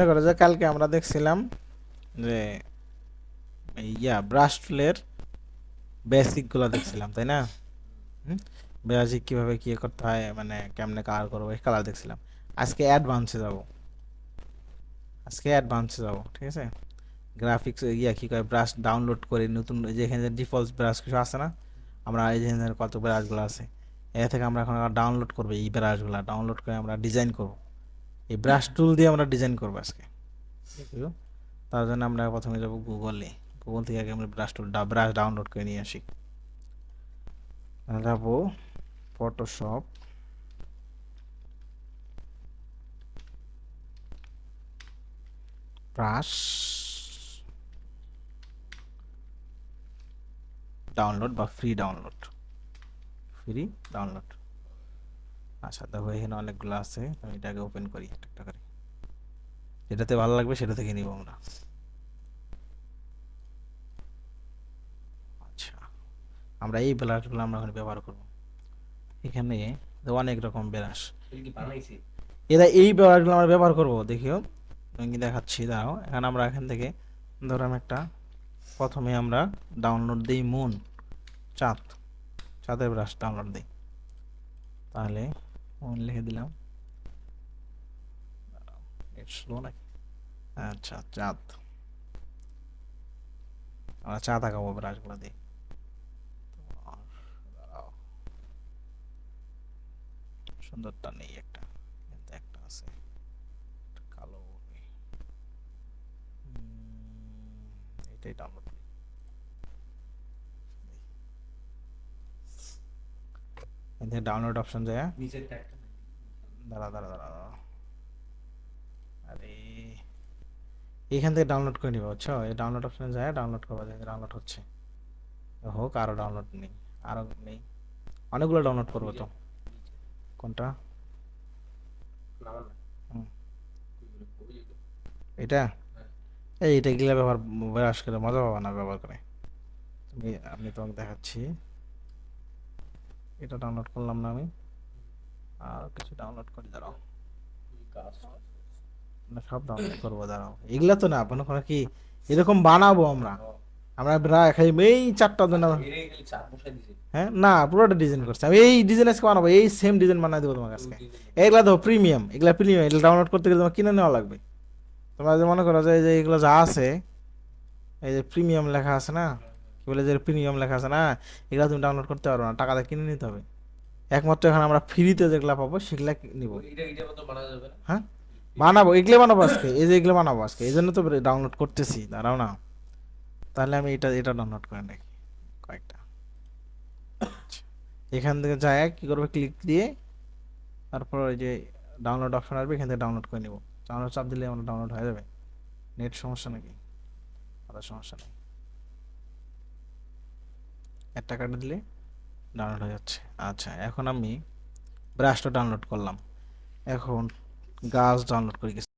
মনে করো যে কালকে আমরা দেখছিলাম যে ব্রাশ টুলের বেসিক গুলো দেখছিলাম, তাই না? বেসিক কিভাবে কি করতে হয়, মানে কেমনে কালার করবো, এই কালার দেখছিলাম। আজকে অ্যাডভান্সে যাব, ঠিক আছে? গ্রাফিক্স কি করে ব্রাশ ডাউনলোড করে নতুন, যে এখানে ডিফল্ট ব্রাশ কিছু আছে না, আমরা এই যে এখানে কত ব্রাশগুলো আছে, এর থেকে আমরা এখন ডাউনলোড করবো। এই ব্রাশগুলো ডাউনলোড করে আমরা ডিজাইন করব, এই ব্রাশ টুল দিয়ে আমরা ডিজাইন করবো আজকে। তার জন্য আমরা প্রথমে যাব গুগল থেকে আগে আমরা ব্রাশ ডাউনলোড করে নিয়ে আসি। যাবো ফটোশপ, ব্রাশ ডাউনলোড বা ফ্রি ডাউনলোড। আচ্ছা দেখো এখানে অনেকগুলো আছে, আমি এটাকে ওপেন করি একটা একটা করে, যেটাতে ভালো লাগবে সেটা থেকে নিব আমরা। আচ্ছা, আমরা এই ব্রাশগুলো আমরা এখন ব্যবহার করব। এখানে অনেক রকম ব্রাশ, এরা এই ব্রাশগুলো আমরা ব্যবহার করব। দেখিও আমি দেখাচ্ছি, দাঁড়াও। এখান থেকে ধরুন একটা, প্রথমে আমরা ডাউনলোড দিই চাঁদের ব্রাশ ডাউনলোড দিই। তাহলে মুন লিখে দিলাম, স্লো নাকি? আচ্ছা চাঁদ, আমরা চাঁদ আঁকাবো ব্রাশগুলো দিই। দাঁড়াও, সুন্দরটা নেই একটা, কিন্তু একটা আছে কালো। এটাই ডাউনলোড, এখানে ডাউনলোড অপশন যায়। দাঁড়া, আরে এখান থেকে ডাউনলোড করে নিবা, বুঝছো? এই ডাউনলোড অপশনে যায় ডাউনলোড করবা, দেখে ডাউনলোড হচ্ছে। হোক, আরো ডাউনলোড নেই, আরো নেই, অনেকগুলো ডাউনলোড করবো তো। কোনটা? হুম, এটা এটা গিলা ব্রাশ করে মজা পাবা না ব্যবহার করে। আমি তোমাকে দেখাচ্ছি, এটা ডাউনলোড করলাম না আমি, আর কিছু ডাউনলোড করি, দাঁড়াও। না, সব ডাউনলোড করবো, দাঁড়াও। এগুলা তো না, মনে করো কি এরকম বানাবো আমরা, আমরা খালি এই চারটা জন্য। হ্যাঁ না, পুরোটা ডিজাইন করছি আমি, এই ডিজাইন আজকে বানাবো, এই সেম ডিজাইন বানাই দেবো তোমার কাছে। এগুলা তো প্রিমিয়াম, এগুলা ডাউনলোড করতে গেলে তোমার কিনে নেওয়া লাগবে। তোমরা যে মনে করো যে এই যে এগুলো যা আছে, এই যে প্রিমিয়াম লেখা আছে না, কি বলে যে প্রিমিয়াম লেখা আছে না, এগুলা তুমি ডাউনলোড করতে পারো না, টাকা দিয়ে কিনে নিতে হবে। একমাত্র এখন আমরা ফ্রিতে যেগুলা পাবো সেগুলা নিব। হ্যাঁ বানাবো, এগুলো বানাবো আজকে, এই যে এগুলো বানাবো আজকে, এই জন্য তো ডাউনলোড করতেছি, দাঁড়াও না। তাহলে আমি এটা ডাউনলোড করে রাখি কয়েকটা। আচ্ছা, এখান থেকে যায় কি করবে, ক্লিক দিয়ে তারপর ওই যে ডাউনলোড অপশন আসবে, এখান থেকে ডাউনলোড করে নিব। ডাউনলোড চাপ দিলে আমার ডাউনলোড হয়ে যাবে। নেট সমস্যা নাকি? আলাদা সমস্যা নেই, 1 টাকা দিলে ডাউনলোড হয়ে যাচ্ছে। আচ্ছা, এখন আমি ব্রাশটা ডাউনলোড করলাম, এখন গাছ ডাউনলোড করে গেছি।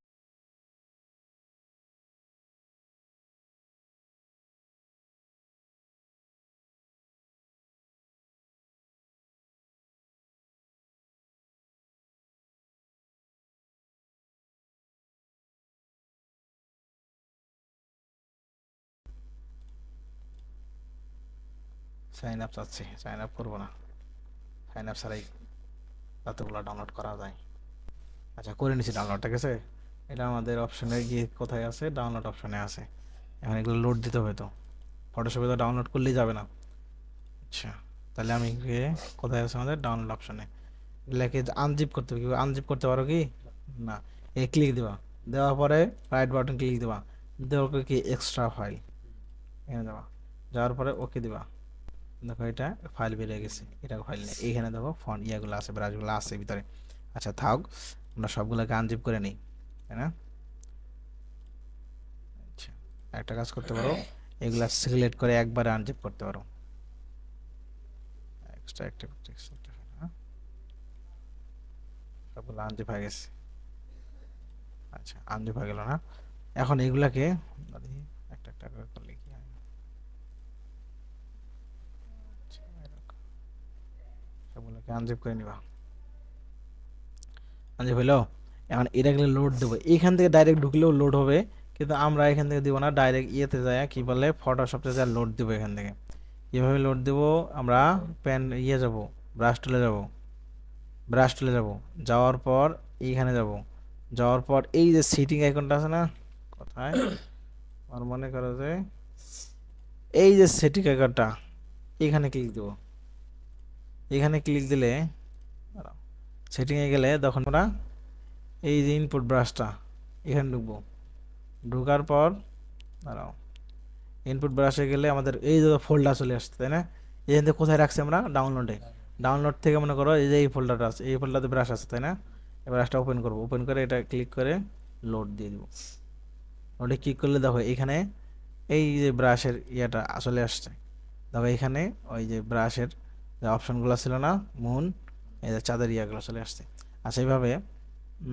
সাইন আপ চাচ্ছি, সাইন আপ করবো না, সাইন আপ ছাড়াই কতগুলো ডাউনলোড করা যায়। আচ্ছা করে নিছি ডাউনলোড, ঠিক আছে। এটা আমাদের অপশনে গিয়ে কোথায় আছে, ডাউনলোড অপশনে আছে। এখন এগুলো লোড দিতে হবে তো, ফটোশপে তো ডাউনলোড করলেই যাবে না। আচ্ছা, তাহলে আমি গিয়ে কোথায় আছে আমাদের ডাউনলোড অপশনে, লেখে আনজিপ করতে হবে। আনজিপ করতে পারো কি? না, এ ক্লিক দিবা, দেওয়ার পরে রাইট বাটন ক্লিক দিবা, দেওয়ার পরে কি এক্সট্রা ফাইল, এখানে যাবা, যাওয়ার পরে ওকে দিবা। দেখো এটা ফাইল বেরিয়ে গেছে, এটা ফাইল নেই। এইখানে দেখো ফন্ট ইয়াগুলো আছে, ব্রাশগুলো আছে ভিতরে। আচ্ছা থাক, আমরা সবগুলোকে আনজিপ করে নিই, তাই না? আচ্ছা, একটা কাজ করতে পারো, এগুলা সিলেক্ট করে একবারে আনজিপ করতে পারো। এক্সট্রা অ্যাক্টিভ, সবগুলো আনজিপ হয়ে গেছে। আচ্ছা আনজিপ হয়ে গেল না? এখন এগুলাকে দেখি একটা একটা করে করলে কি হয়। আচ্ছা, সবগুলোকে আনজিপ করে নিবা। আনজিপ হইলো। এখন এটা গেলে লোড দেবো, এখান থেকে ডাইরেক্ট ঢুকলেও লোড হবে, কিন্তু আমরা এখান থেকে দিব না, ডাইরেক্ট ইয়েতে যায় কি বলে ফটোশপে যায় লোড দেবো এখান থেকে। কীভাবে লোড দেবো, আমরা ইয়ে যাব, ব্রাশ টুলে যাব, ব্রাশ টুলে যাব, যাওয়ার পর এইখানে যাব, যাওয়ার পর এই যে সেটিং আইকনটা আছে না, কোথায় আমার মনে করো যে এই যে সেটিং আইকনটা, এখানে ক্লিক দেবো। এখানে ক্লিক দিলে সেটিংয়ে গেলে তখন আমরা এই যে ইনপুট ব্রাশটা এখানে ঢুকবো, ঢোকার পর দাঁড়াও, ইনপুট ব্রাশে গেলে আমাদের এই যে ফোল্ডার চলে আসছে, তাই না? এখান থেকে কোথায় রাখছি আমরা, ডাউনলোডে। ডাউনলোড থেকে মনে করো এই যে এই ফোল্ডারটা আছে, এই ফোল্ডারে ব্রাশ আছে, তাই না? এই ব্রাশটা ওপেন করবো, ওপেন করে এটা ক্লিক করে লোড দিয়ে দিব। লোডে ক্লিক করলে দেখো এখানে এই যে ব্রাশের ইয়েটা চলে আসছে। দেখো এখানে ওই যে ব্রাশের যে অপশনগুলো ছিল না, মুন, এই যে চাঁদের ইয়াগুলো চলে আসছে। আচ্ছা এইভাবে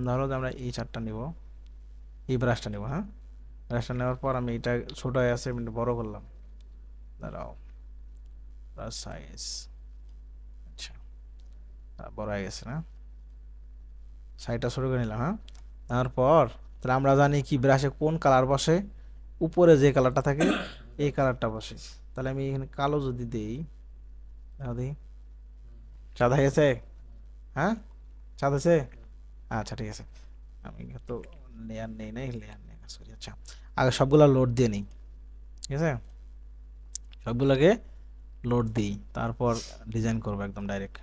ধরো যে আমরা এই চারটা নিব, এই ব্রাশটা নিব, হ্যাঁ ব্রাশটা নেওয়ার পর আমি এটা ছোট হয়ে আছে, আমি একটু বড় করলাম, দাঁড়াও, ব্রাশ সাইজ, আচ্ছা বড় হয়ে গেছে না, সাইডটা ছোট করে নিলাম, হ্যাঁ। তারপর তাহলে আমরা জানি কি ব্রাশে কোন কালার বসে, উপরে যে কালারটা থাকে এই কালারটা বসে। তাহলে আমি এখানে কালো যদি দিই, দিই সাদা হয়ে গেছে, হ্যাঁ সাদা আছে, আচ্ছা ঠিক আছে। আমি তো লেয়ার নেই, নাই লেয়ার নেই কাজ করি। আচ্ছা আগে সবগুলা লোড দিয়ে নিই, ঠিক আছে, সবগুলোকে লোড দিই, তারপর ডিজাইন করবো একদম ডাইরেক্ট।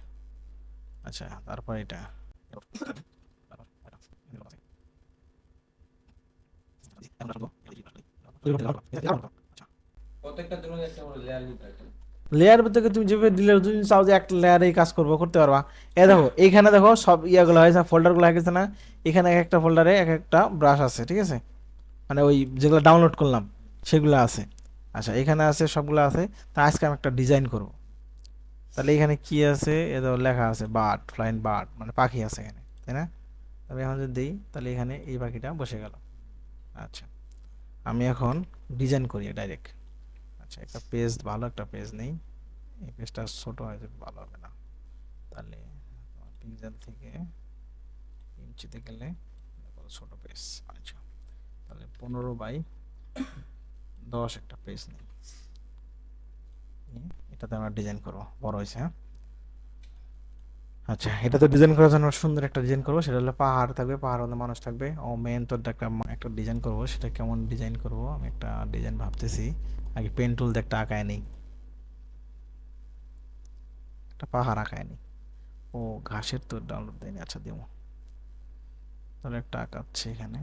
আচ্ছা তারপর এটা লেয়ার থেকে তুমি যেভাবে দিলে তুমি চাও যে একটা লেয়ারেই কাজ করবো, করতে পারবা। এ দেখো এইখানে দেখো সব ইয়াগুলো হয়েছে, ফোল্ডারগুলো হয়ে গেছে না, এখানে এক একটা ফোল্ডারে এক একটা ব্রাশ আছে, ঠিক আছে, মানে ওই যেগুলো ডাউনলোড করলাম সেগুলো আছে। আচ্ছা এখানে আছে, সবগুলো আছে। তা আজকে আমি একটা ডিজাইন করব, তাহলে এখানে কি আছে, এ দেখো লেখা আছে বার্ড, ফ্লাইং বার্ড, মানে পাখি আছে এখানে, তাই না? আমি এখন যদি দিই তাহলে এখানে এই পাখিটা বসে গেল। আচ্ছা আমি এখন ডিজাইন করি ডাইরেক্ট। আচ্ছা একটা পেজ, ভালো একটা পেজ নেই, এই পেজটা ছোট হয়ে যাবে, ভালো হবে না। তাহলে পিক্সেল থেকে ইঞ্চিতে গেলে ছোট পেজ, আচ্ছা তাহলে 15x10 একটা পেজ নেই, এটাতে আমরা ডিজাইন করবো, বড় হয়েছে, হ্যাঁ। আচ্ছা এটা তো ডিজাইন করার জন্য সুন্দর একটা ডিজাইন করবো, সেটা হলো পাহাড় থাকবে, পাহাড় মধ্যে মানুষ থাকবে। ও মেন তো একটা একটা ডিজাইন করবো, সেটা কেমন ডিজাইন করবো আমি একটা ডিজাইন ভাবতেছি। আগে পেন টুল দিয়ে একটা আঁকায় নেই, একটা পাহাড় আঁকায় নেই। ও ঘাসের তো ডাউনলোড দেয়নি, আচ্ছা দেবো, তাহলে একটা আঁকাচ্ছে এখানে।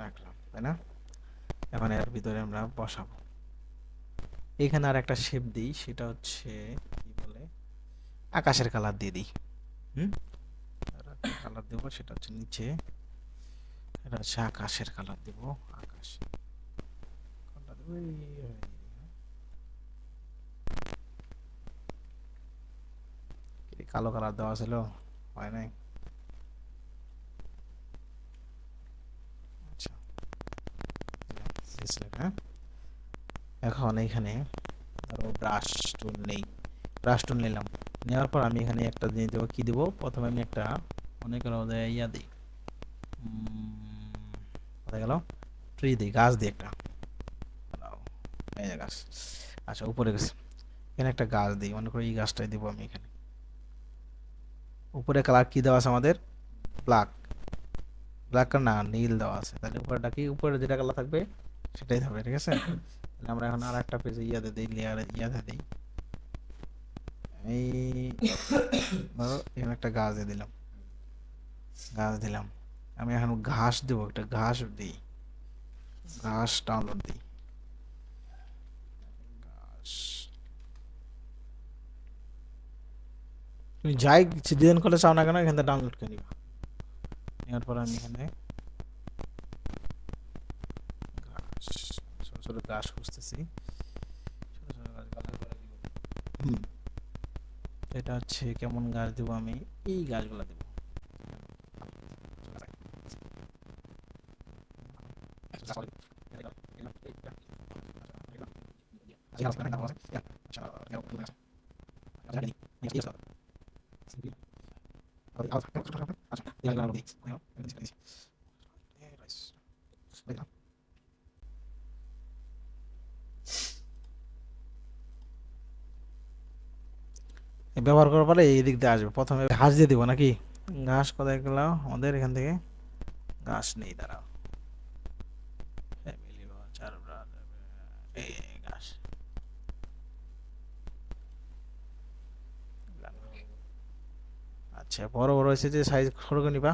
রাখলাম, তাই না? এখন এর ভিতরে আমরা বসাবো, এখানে আর একটা শেপ দিই, সেটা হচ্ছে কি বলে আকাশের কালার দিয়ে দিই। হুম, কালার দেবো, সেটা হচ্ছে নিচে, এটা হচ্ছে আকাশের কালার দেবো, আকাশ কালার দেবো, কালো কালার দেওয়া ছিল, হয় নাই। আচ্ছা হ্যাঁ, এখন এইখানে ধরো ব্রাশ টুল নেই, ব্রাশ টুল নিলাম, নেওয়ার পর আমি এখানে একটা জিনিস দেবো, কি দেবো, প্রথমে আমি একটা মনে করো ইয়া দিই, কোথায় গেল, ট্রি দিই, গাছ দিই একটা, এই যে গাছ, আচ্ছা উপরে গেছে, এখানে একটা গাছ দিই, মনে করো এই গাছটাই দিব আমি এখানে। উপরে কালার কি দেওয়া আছে আমাদের, ব্ল্যাক, ব্ল্যাক না নীল দেওয়া আছে, তাহলে উপরেটা কি, উপরে যেটা কালার থাকবে সেটাই থাকবে, ঠিক আছে। তাহলে আমরা এখন আর একটা পেজে ইয়াতে দিই, লেয়ারে ইয়াতে দিই, এই ধরো এখানে একটা গাছ দিয়ে দিলাম, গাছ দিলাম। আমি এখন ঘাস দেবো, একটা ঘাস দিই, ঘাস ডাউনলোড দিই, ঘাস, তুমি যাই ডিজাইন করলে চাও না কেন এখান থেকে ডাউনলোড করে নিবা। নেওয়ার পর আমি এখানে ঘাস, ছোট ছোট ঘাস খুঁজতেছি, ছোট ছোট গাছ, এটা হচ্ছে কেমন গাছ দেবো, আমি এই গাছগুলো দেবো। ব্যবহার করার পরে এই দিক দিয়ে আসবে, প্রথমে ঘাস দিয়ে দিব নাকি? ঘাস কোথায় গেল আমাদের এখান থেকে? ঘাস নেই, দাঁড়াও। ফ্যামিলি বাজার এই ঘাস আচ্ছা, বড় বড় হয়েছে যে সাইজ ছোট করে নিবা।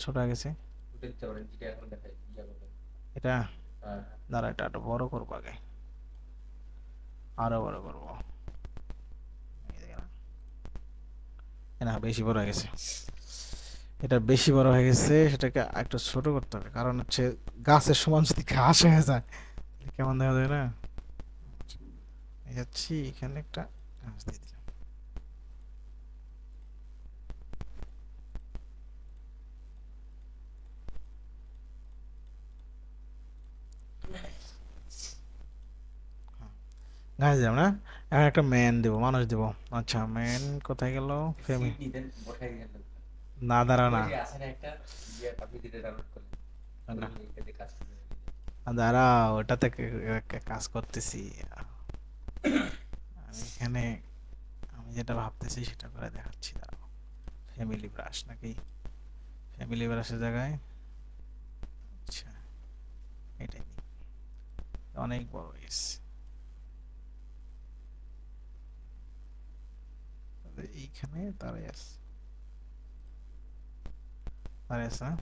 ছোট হয়ে গেছে এটা, দাঁড়া এটা একটু বড় করবো আগে, আরো বড় করবো। না বেশি বড় হয়ে গেছে, এটা বেশি বড় হয়ে গেছে, সেটাকে একটু ছোট করতে হবে, কারণ হচ্ছে গাছের সমান যদি ঘাস হয়ে যায় কেমন দেখা যায় না। যাচ্ছি এখানে একটা ঘাস দিয়ে দিলাম। ঘাস দিলাম না, এখন একটা ম্যান দেবো, মানুষ দেবো। আচ্ছা ম্যান কোথায় গেল? ফ্যামিলি না, দাঁড়া না, দাঁড়া ওটাতে কাজ করতেছি আমি এখানে। আমি যেটা ভাবতেছি সেটা করে দেখাচ্ছি, দাঁড়াও। ফ্যামিলি ব্রাশ নাকি? ফ্যামিলি ব্রাশের জায়গায় আচ্ছা এটাই নিই। অনেক বড় হয়ে গেছে, এইখানে দাঁড়াই আছে, দাঁড়াই আছে না?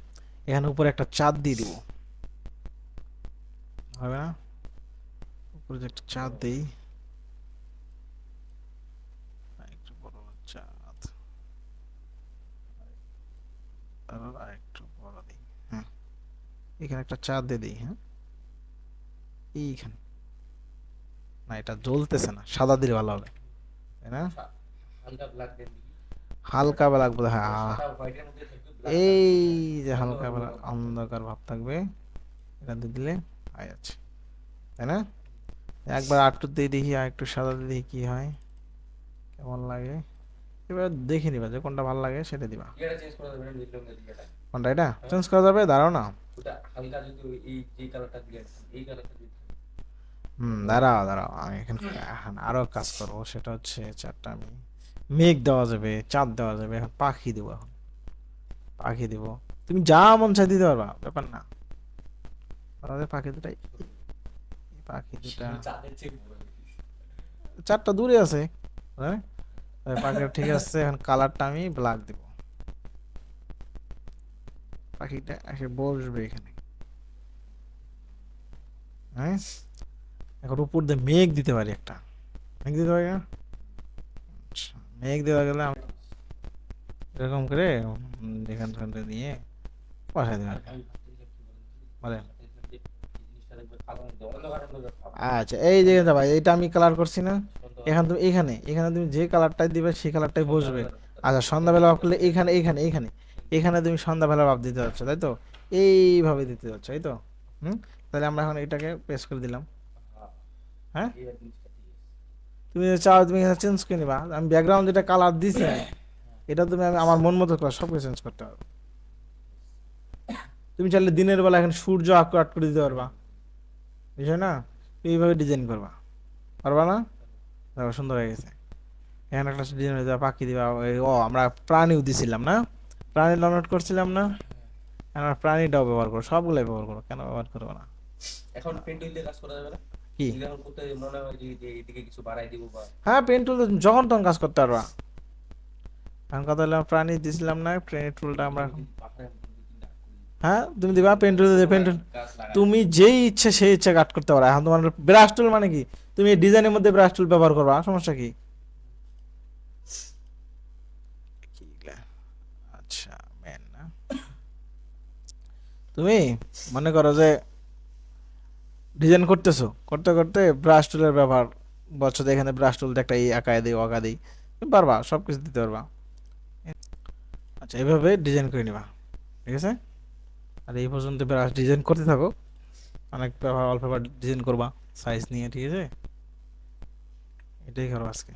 এখানে উপরে একটা চাঁদ দিয়ে দিব, হবে না? উপরে যে একটা চাঁদ দিই, একটু বড় চাঁদ, আর একটু বড় দিই। হ্যাঁ, এখানে একটা চাঁদ দিয়ে দিই। হ্যাঁ, এইখানে না, এটা জ্বলতেছে না, সাদা দিলে ভালো হবে, তাই না? হালকা ব্ল্যাক বোধ, হ্যাঁ এই যে হালকা ব্ল্যাক অন্ধকার ভাব থাকবে, এটা দিয়ে দিলে হয়ে যাচ্ছে, তাই না? একবার আটটু দিয়ে দেখি, আর একটু সাদা দিয়ে দেখি কি হয়, কেমন লাগে। এবার দেখে নিবা যে কোনটা ভালো লাগে সেটা দিবা। কোনটা এটা চেঞ্জ করা যাবে? দাঁড়াও না, দাঁড়াও দাঁড়াও, আমি এখানে এখন আরো কাজ করবো, সেটা হচ্ছে চারটা আমি মেঘ দেওয়া যাবে, চাঁদ দেওয়া যাবে, এখন পাখি দেবো। এখন পাখি দিব, তুমি যা মন চাই দিতে পারবা, ব্যাপার না। আমাদের পাখি দুটাই, পাখি দুটা চারটা দূরে আছে, হ্যাঁ পাখিটা ঠিক আছে। এখন কালারটা আমি ব্ল্যাক দিব, পাখিটা এসে বসবে এখানে। হ্যাঁ, এখন উপর দিয়ে মেঘ দিতে পারি, একটা মেঘ দিতে পারি না? আচ্ছা, মেঘ দেওয়া গেলে এরকম করে এখান থেকে নিয়ে বসাই দেবে আর কি। বলেন আচ্ছা, এই যে ভাই এটা আমি কালার করছি না, এখানে তুমি এখানে এখানে তুমি যে কালারটাই দিবে সেই কালারটাই বসবে। আচ্ছা, সন্ধ্যাবেলা ভাব করলে এখানে এখানে এখানে এখানে তুমি সন্ধ্যাবেলা ভাব দিতে যাচ্ছ, তাই তো? এইভাবে দিতে যাচ্ছ, তাই তো? হুম, তাহলে আমরা এখন এটাকে পেস্ট করে দিলাম। হ্যাঁ, তুমি যদি চাও তুমি চেঞ্জ করে নিবা, আমি ব্যাকগ্রাউন্ড যেটা কালার দিছি এটা তুমি আমি আমার মন মতো সব কিছু চেঞ্জ করতে পারবো। তুমি চাইলে দিনের বেলা এখন সূর্য আট করে দিতে পারবা, বুঝছো না? এইভাবে ডিজাইন করবা, পারবা না? দেখো সুন্দর হয়ে গেছে। এখানে একটা ডিজাইন হয়ে যাবে, পাখি দিবা। ও আমরা প্রাণীও দিছিলাম না, প্রাণী ডাউনলোড করছিলাম না, আমরা প্রাণীটাও ব্যবহার করো, সবগুলাই ব্যবহার করো, কেন ব্যবহার করবো না? এখন পেন টুল দিয়ে কাজ করা যাবে না কি? এখন করতে মনে হয় যে এইদিকে কিছু বাড়াই দিব বা, হ্যাঁ পেন টুল যখন তখন কাজ করতে পারবা। এখন কথা হলো প্রাণী দিছিলাম না, প্রাণী টুলটা আমরা হ্যাঁ তুমি দিবা পেন টুল দিয়ে, পেন টুল তুমি যেই ইচ্ছে সেই ইচ্ছে কাট করতে পারো। এখন তোমার ব্রাশ টুল মানে কি, তুমি ডিজাইনের মধ্যে ব্রাশ টুল ব্যবহার করবা, সমস্যা কি? আচ্ছা মেন না, তুমি মনে করো যে ডিজাইন করতেছো, করতে করতে ব্রাশ টুলের ব্যবহার বলছো, এখানে ব্রাশ টুল একটা এই আঁকায় দিই আঁকা দিই, তুমি পারবা, সব কিছু দিতে পারবা। আচ্ছা এইভাবে ডিজাইন করে নিবা, ঠিক আছে? আর এই পর্যন্ত ব্রাশ ডিজাইন করতে থাকো, অনেক ব্যবহার অল্প ডিজাইন করবা সাইজ নিয়ে, ঠিক আছে? এটাই করো আজকে।